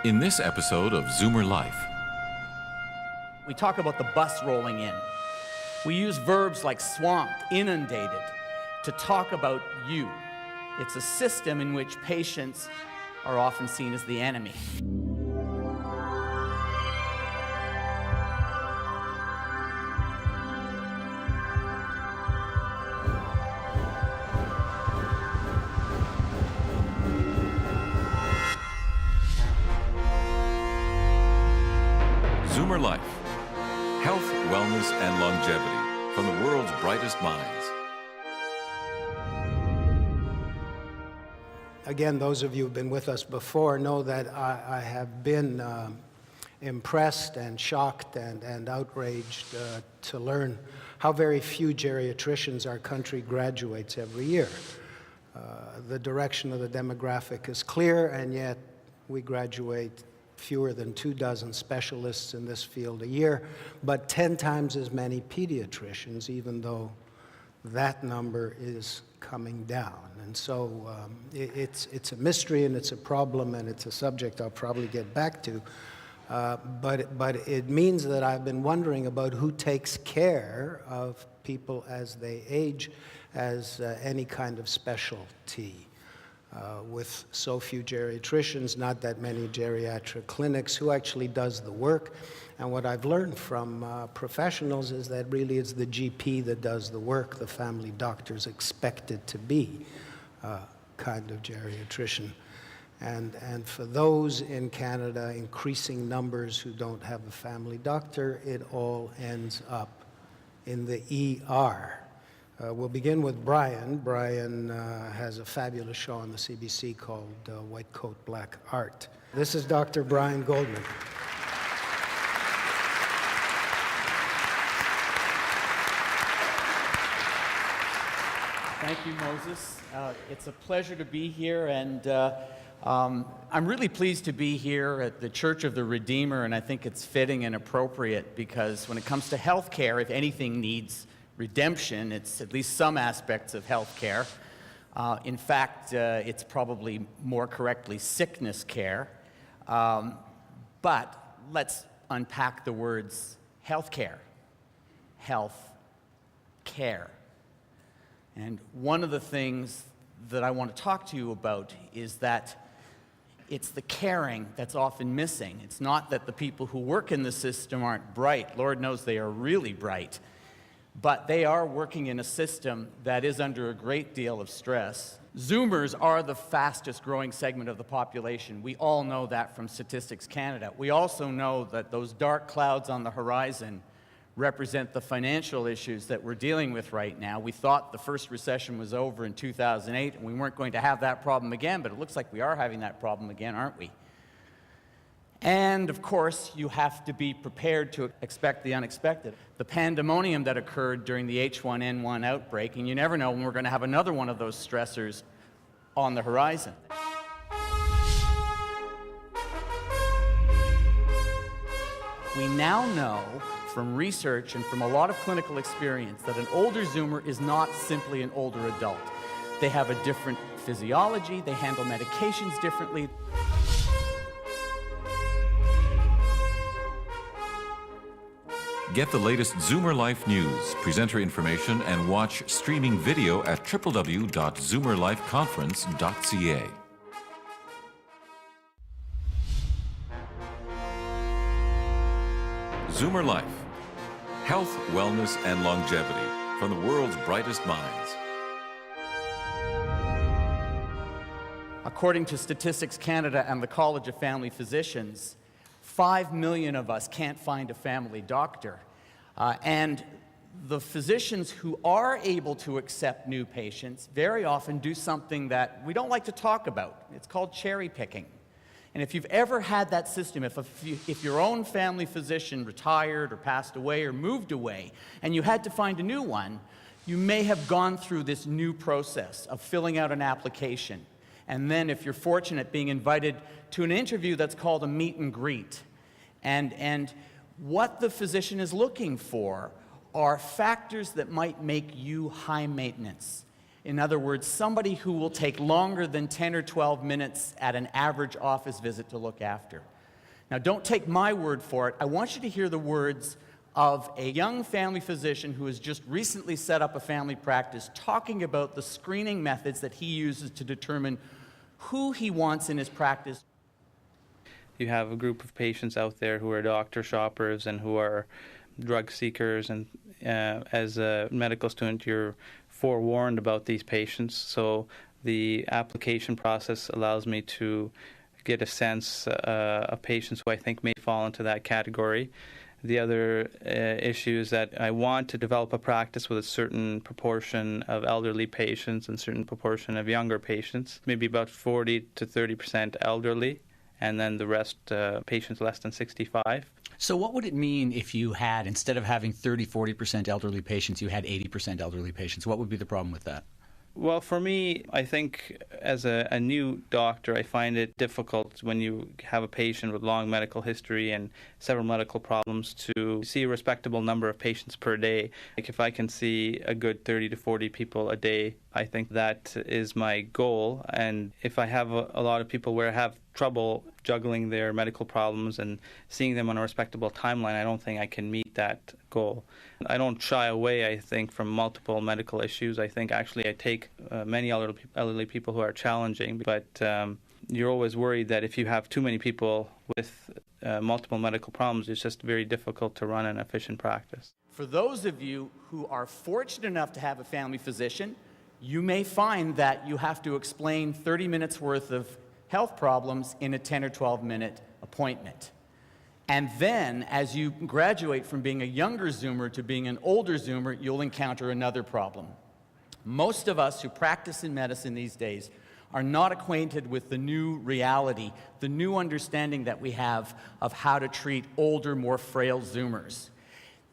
In this episode of Zoomer Life, we talk about the bus rolling in. We use verbs like swamped, inundated, to talk about you. It's a system in which patients are often seen as the enemy. Zoomer Life, health, wellness, and longevity from the world's brightest minds. Again, those of you who've been with us before know that I have been impressed and shocked and outraged to learn how very few geriatricians our country graduates every year. The direction of the demographic is clear, and yet we graduate fewer than 24 specialists in this field a year, but 10 times as many pediatricians, even though that number is coming down. And so it's a mystery, and it's a problem, and it's a subject I'll probably get back to. But it means that I've been wondering about who takes care of people as they age as any kind of specialty. With so few geriatricians, not that many geriatric clinics, who actually does the work. And what I've learned from professionals is that really it's the GP that does the work. The family doctor's expected to be kind of geriatrician. And for those in Canada, increasing numbers who don't have a family doctor, it all ends up in the ER. We'll begin with Brian. Brian has a fabulous show on the CBC called White Coat, Black Art. This is Dr. Brian Goldman. Thank you, Moses. It's a pleasure to be here, and I'm really pleased to be here at the Church of the Redeemer, and I think it's fitting and appropriate because when it comes to healthcare, if anything needs redemption, it's at least some aspects of healthcare. In fact, it's probably more correctly sickness care. But let's unpack the words healthcare, health care. And one of the things that I want to talk to you about is that it's the caring that's often missing. It's not that the people who work in the system aren't bright. Lord knows they are really bright. But they are working in a system that is under a great deal of stress. Zoomers are the fastest growing segment of the population. We all know that from Statistics Canada. We also know that those dark clouds on the horizon represent the financial issues that we're dealing with right now. We thought the first recession was over in 2008 and we weren't going to have that problem again, but it looks like we are having that problem again, aren't we? And, of course, you have to be prepared to expect the unexpected. The pandemonium that occurred during the H1N1 outbreak, and you never know when we're going to have another one of those stressors on the horizon. We now know from research and from a lot of clinical experience that an older Zoomer is not simply an older adult. They have a different physiology, they handle medications differently. Get the latest Zoomer Life news, presenter information, and watch streaming video at www.zoomerlifeconference.ca. Zoomer Life, health, wellness, and longevity from the world's brightest minds. According to Statistics Canada and the College of Family Physicians, 5 million of us can't find a family doctor. And the physicians who are able to accept new patients very often do something that we don't like to talk about. It's called cherry picking. And if you've ever had that system, if your own family physician retired or passed away or moved away and you had to find a new one, you may have gone through this new process of filling out an application. And then if you're fortunate, being invited to an interview that's called a meet and greet. And what the physician is looking for are factors that might make you high maintenance. In other words, somebody who will take longer than 10 or 12 minutes at an average office visit to look after. Now, don't take my word for it. I want you to hear the words of a young family physician who has just recently set up a family practice, talking about the screening methods that he uses to determine who he wants in his practice. You have a group of patients out there who are doctor shoppers and who are drug seekers, and as a medical student, you're forewarned about these patients. So the application process allows me to get a sense of patients who I think may fall into that category. The other issue is that I want to develop a practice with a certain proportion of elderly patients and a certain proportion of younger patients, maybe about 40 to 30% elderly, and then the rest patients less than 65. So what would it mean if you had, instead of having 30, 40% elderly patients, you had 80% elderly patients? What would be the problem with that? Well, for me, I think as a new doctor, I find it difficult when you have a patient with long medical history and several medical problems to see a respectable number of patients per day. Like if I can see a good 30 to 40 people a day, I think that is my goal. And if I have a lot of people where I have trouble juggling their medical problems and seeing them on a respectable timeline, I don't think I can meet that goal. I don't shy away, I think, from multiple medical issues. I think actually I take many elderly people who are challenging, but you're always worried that if you have too many people with multiple medical problems, it's just very difficult to run an efficient practice. For those of you who are fortunate enough to have a family physician, you may find that you have to explain 30 minutes worth of health problems in a 10 or 12-minute appointment. And then, as you graduate from being a younger Zoomer to being an older Zoomer, you'll encounter another problem. Most of us who practice in medicine these days are not acquainted with the new reality, the new understanding that we have of how to treat older, more frail Zoomers.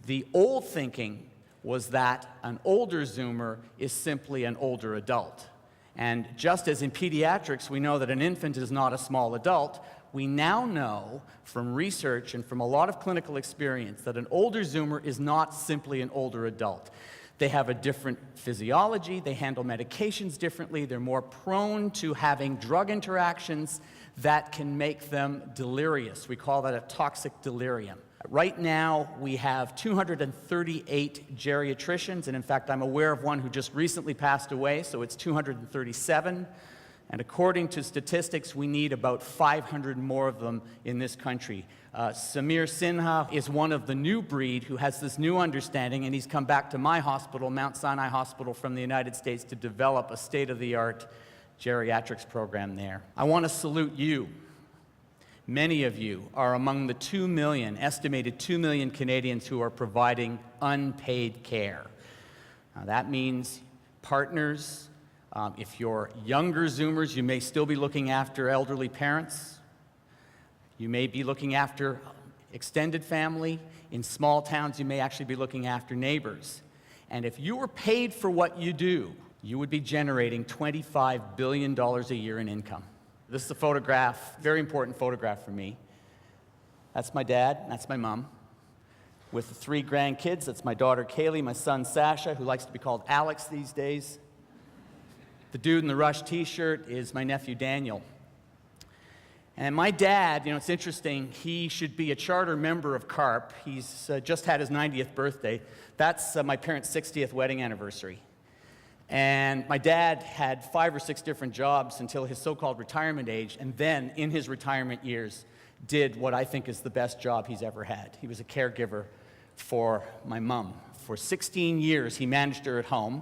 The old thinking was that an older Zoomer is simply an older adult. And just as in pediatrics, we know that an infant is not a small adult, we now know from research and from a lot of clinical experience that an older Zoomer is not simply an older adult. They have a different physiology, they handle medications differently, they're more prone to having drug interactions that can make them delirious. We call that a toxic delirium. Right now, we have 238 geriatricians, and in fact, I'm aware of one who just recently passed away, so it's 237. And according to statistics, we need about 500 more of them in this country. Samir Sinha is one of the new breed who has this new understanding, and he's come back to my hospital, Mount Sinai Hospital from the United States, to develop a state-of-the-art geriatrics program there. I want to salute you. Many of you are among the 2 million, estimated 2 million Canadians who are providing unpaid care. Now, that means partners. If you're younger Zoomers, you may still be looking after elderly parents. You may be looking after extended family. In small towns, you may actually be looking after neighbors. And if you were paid for what you do, you would be generating $25 billion a year in income. This is a photograph, very important photograph for me. That's my dad, that's my mom. With the 3 grandkids, that's my daughter Kaylee, my son Sasha, who likes to be called Alex these days. The dude in the Rush t-shirt is my nephew Daniel. And my dad, it's interesting, he should be a charter member of CARP. He's just had his 90th birthday. That's my parents' 60th wedding anniversary. And my dad had 5 or 6 different jobs until his so-called retirement age, and then in his retirement years did what I think is the best job he's ever had. He was a caregiver for my mom. For 16 years, he managed her at home.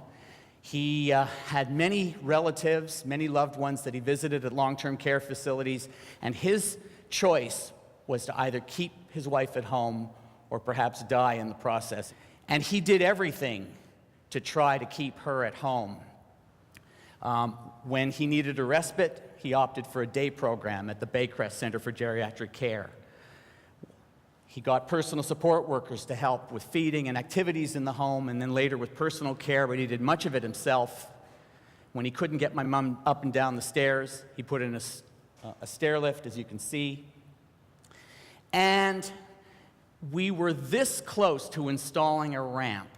He had many relatives, many loved ones that he visited at long-term care facilities, and his choice was to either keep his wife at home or perhaps die in the process. And he did everything to try to keep her at home. When he needed a respite, he opted for a day program at the Baycrest Center for Geriatric Care. He got personal support workers to help with feeding and activities in the home, and then later with personal care, but he did much of it himself. When he couldn't get my mom up and down the stairs, he put in a stair lift, as you can see. And we were this close to installing a ramp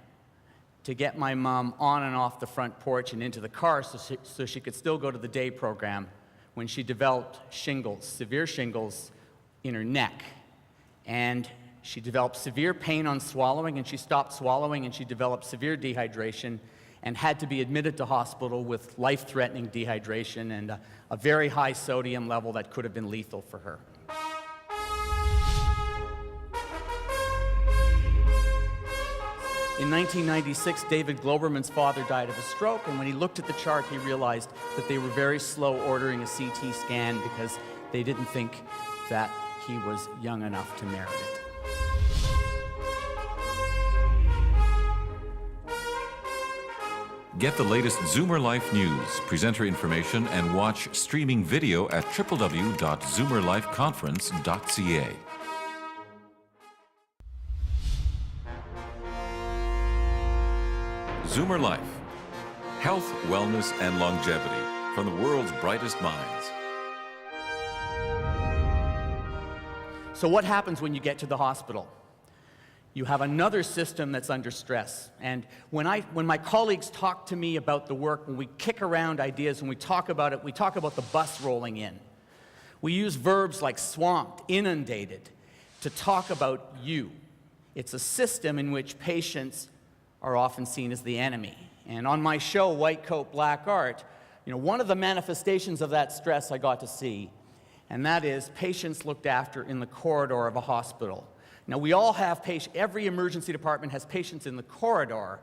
to get my mom on and off the front porch and into the car so she could still go to the day program when she developed shingles, severe shingles in her neck. And she developed severe pain on swallowing, and she stopped swallowing, and she developed severe dehydration and had to be admitted to hospital with life-threatening dehydration and a very high sodium level that could have been lethal for her. In 1996, David Globerman's father died of a stroke, and when he looked at the chart, he realized that they were very slow ordering a CT scan because they didn't think that he was young enough to merit it. Get the latest Zoomer Life news, presenter information, and watch streaming video at www.zoomerlifeconference.ca. Zoomer Life. Health, wellness, and longevity from the world's brightest minds. So what happens when you get to the hospital? You have another system that's under stress. And when my colleagues talk to me about the work, when we kick around ideas, when we talk about it, we talk about the bus rolling in. We use verbs like swamped, inundated, to talk about you. It's a system in which patients are often seen as the enemy. And on my show, White Coat, Black Art, one of the manifestations of that stress I got to see, and that is patients looked after in the corridor of a hospital. Now, we all have patients, every emergency department has patients in the corridor,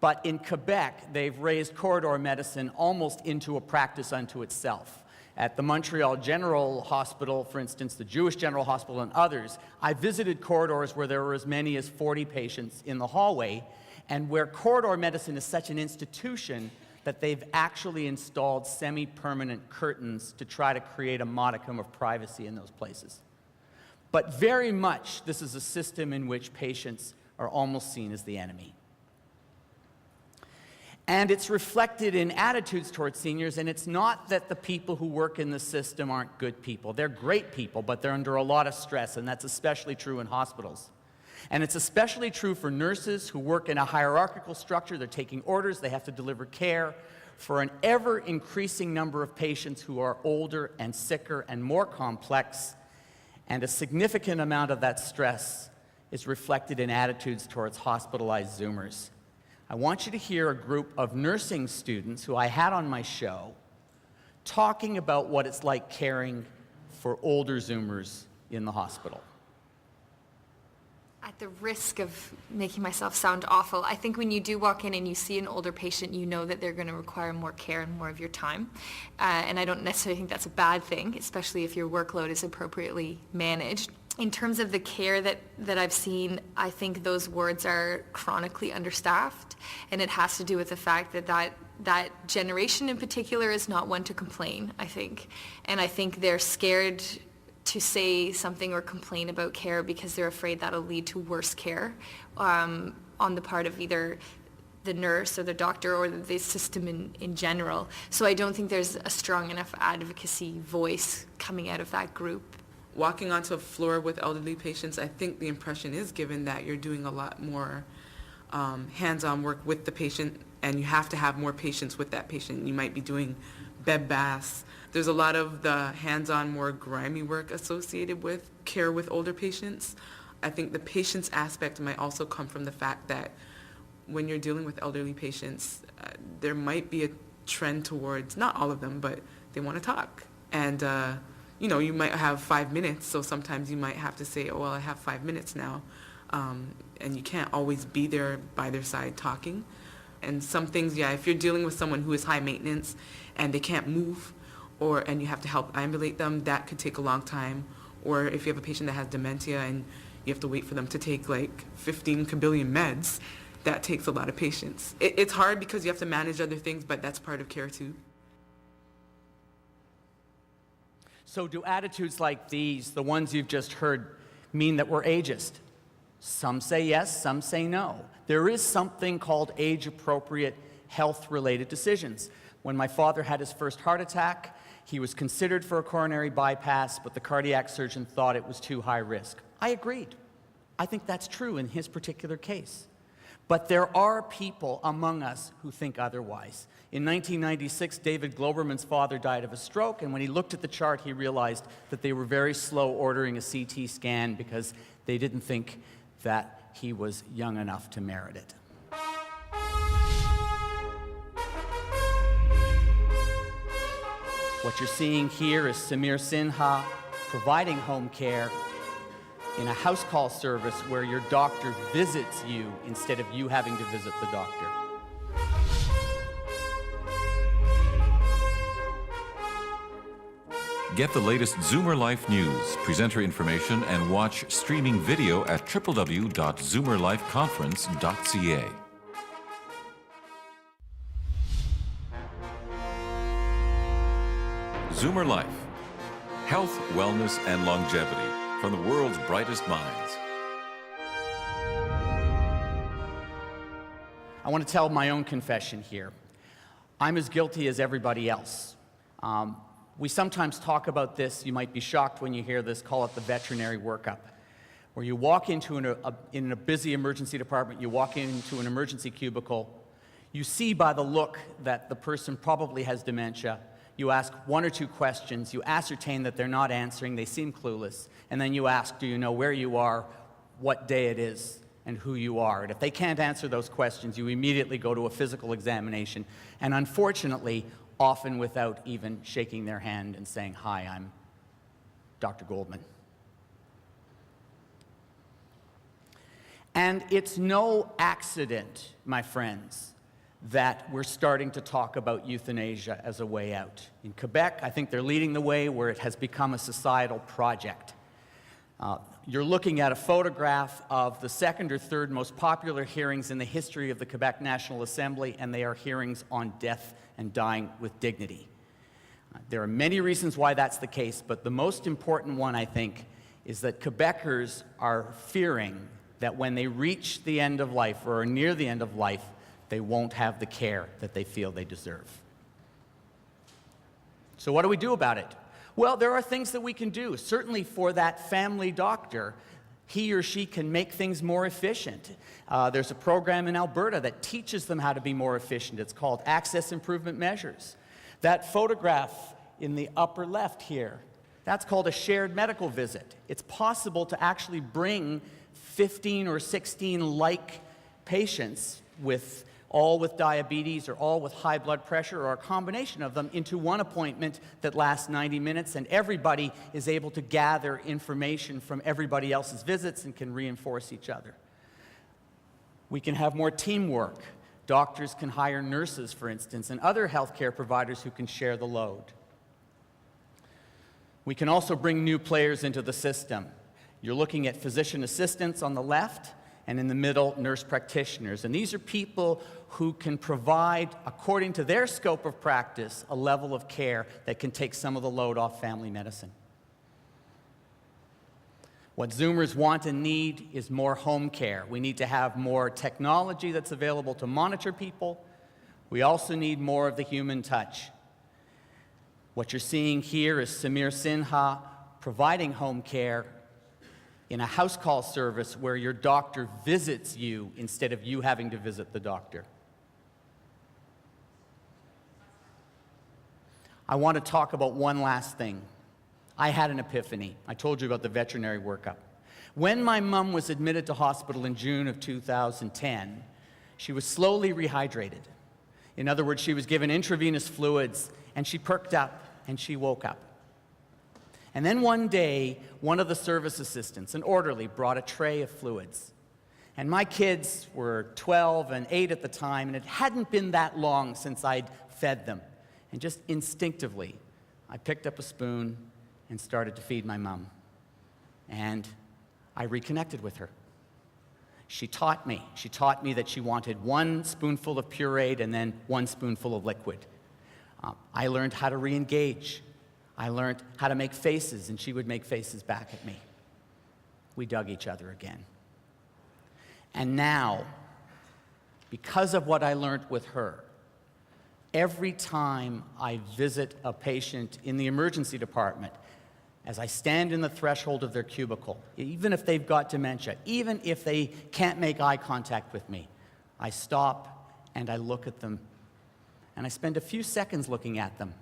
but in Quebec, they've raised corridor medicine almost into a practice unto itself. At the Montreal General Hospital, for instance, the Jewish General Hospital and others, I visited corridors where there were as many as 40 patients in the hallway, and where corridor medicine is such an institution that they've actually installed semi-permanent curtains to try to create a modicum of privacy in those places. But very much, this is a system in which patients are almost seen as the enemy. And it's reflected in attitudes towards seniors, and it's not that the people who work in the system aren't good people. They're great people, but they're under a lot of stress, and that's especially true in hospitals. And it's especially true for nurses who work in a hierarchical structure. They're taking orders, they have to deliver care for an ever-increasing number of patients who are older and sicker and more complex. And a significant amount of that stress is reflected in attitudes towards hospitalized Zoomers. I want you to hear a group of nursing students who I had on my show talking about what it's like caring for older Zoomers in the hospital. At the risk of making myself sound awful, I think when you do walk in and you see an older patient, you know that they're going to require more care and more of your time. And I don't necessarily think that's a bad thing, especially if your workload is appropriately managed. In terms of the care that I've seen, I think those wards are chronically understaffed, and it has to do with the fact that generation in particular is not one to complain, I think. And I think they're scared to say something or complain about care because they're afraid that'll lead to worse care on the part of either the nurse or the doctor or the system in general. So I don't think there's a strong enough advocacy voice coming out of that group. Walking onto a floor with elderly patients, I think the impression is given that you're doing a lot more hands-on work with the patient, and you have to have more patience with that patient. You might be doing bed baths. There's a lot of the hands-on, more grimy work associated with care with older patients. I think the patient's aspect might also come from the fact that when you're dealing with elderly patients, there might be a trend towards, not all of them, but they want to talk. And you might have 5 minutes, so sometimes you might have to say, oh, well, I have 5 minutes now. And you can't always be there by their side talking. And some things, if you're dealing with someone who is high maintenance and they can't move, and you have to help ambulate them, that could take a long time. Or if you have a patient that has dementia and you have to wait for them to take like 15 kabillion meds, that takes a lot of patience. It's hard because you have to manage other things, but that's part of care too. So do attitudes like these, the ones you've just heard, mean that we're ageist? Some say yes, some say no. There is something called age-appropriate health-related decisions. When my father had his first heart attack, he was considered for a coronary bypass, but the cardiac surgeon thought it was too high risk. I agreed. I think that's true in his particular case. But there are people among us who think otherwise. In 1996, David Globerman's father died of a stroke, and when he looked at the chart, he realized that they were very slow ordering a CT scan because they didn't think that he was young enough to merit it. What you're seeing here is Samir Sinha providing home care in a house call service where your doctor visits you instead of you having to visit the doctor. Get the latest Zoomer Life news, presenter information, and watch streaming video at www.zoomerlifeconference.ca. Zoomer Life. Health, wellness, and longevity from the world's brightest minds. I want to tell my own confession here. I'm as guilty as everybody else. We sometimes talk about this, you might be shocked when you hear this, call it the veterinary workup, where you walk into in a busy emergency department, you walk into an emergency cubicle, you see by the look that the person probably has dementia, you ask one or two questions, you ascertain that they're not answering, they seem clueless, and then you ask, do you know where you are, what day it is, and who you are? And if they can't answer those questions, you immediately go to a physical examination, and unfortunately, often without even shaking their hand and saying, hi, I'm Dr. Goldman. And it's no accident, my friends, that we're starting to talk about euthanasia as a way out. In Quebec, I think they're leading the way where it has become a societal project. You're looking at a photograph of the second or third most popular hearings in the history of the Quebec National Assembly, and they are hearings on death and dying with dignity. There are many reasons why that's the case, but the most important one, I think, is that Quebecers are fearing that when they reach the end of life or are near the end of life, they won't have the care that they feel they deserve. So what do we do about it? Well, there are things that we can do. Certainly for that family doctor, he or she can make things more efficient. There's a program in Alberta that teaches them how to be more efficient. It's called Access Improvement Measures. That photograph in the upper left here, that's called a shared medical visit. It's possible to actually bring 15 or 16 like patients all with diabetes or all with high blood pressure or a combination of them into one appointment that lasts 90 minutes, and everybody is able to gather information from everybody else's visits and can reinforce each other. We can have more teamwork. Doctors can hire nurses, for instance, and other healthcare providers who can share the load. We can also bring new players into the system. You're looking at physician assistants on the left, and in the middle, nurse practitioners. And these are people who can provide, according to their scope of practice, a level of care that can take some of the load off family medicine. What Zoomers want and need is more home care. We need to have more technology that's available to monitor people. We also need more of the human touch. What you're seeing here is Samir Sinha providing home care in a house call service where your doctor visits you instead of you having to visit the doctor. I want to talk about one last thing. I had an epiphany. I told you about the veterinary workup. When my mom was admitted to hospital in June of 2010, she was slowly rehydrated. In other words, she was given intravenous fluids, and she perked up, and she woke up. And then one day, one of the service assistants, an orderly, brought a tray of fluids. And my kids were 12 and 8 at the time, and it hadn't been that long since I'd fed them. And just instinctively, I picked up a spoon and started to feed my mom. And I reconnected with her. She taught me that she wanted one spoonful of pureed and then one spoonful of liquid. I learned how to re-engage. I learned how to make faces, and she would make faces back at me. We dug each other again. And now, because of what I learned with her, every time I visit a patient in the emergency department, as I stand in the threshold of their cubicle, even if they've got dementia, even if they can't make eye contact with me, I stop and I look at them, and I spend a few seconds looking at them,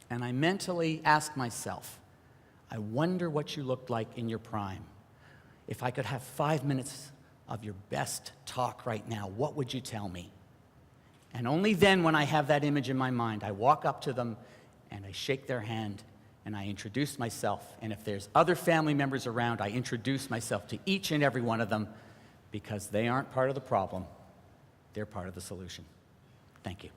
and I mentally ask myself, I wonder what you looked like in your prime. If I could have 5 minutes of your best talk right now, what would you tell me? And only then, when I have that image in my mind, I walk up to them and I shake their hand and I introduce myself. And if there's other family members around, I introduce myself to each and every one of them, because they aren't part of the problem, they're part of the solution. Thank you.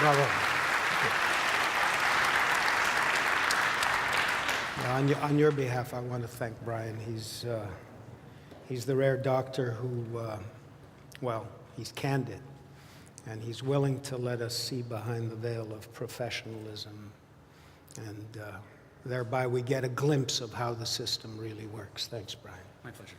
Bravo. On your behalf, I want to thank Brian. He's the rare doctor who, well, he's candid, and he's willing to let us see behind the veil of professionalism, and thereby we get a glimpse of how the system really works. Thanks, Brian. My pleasure.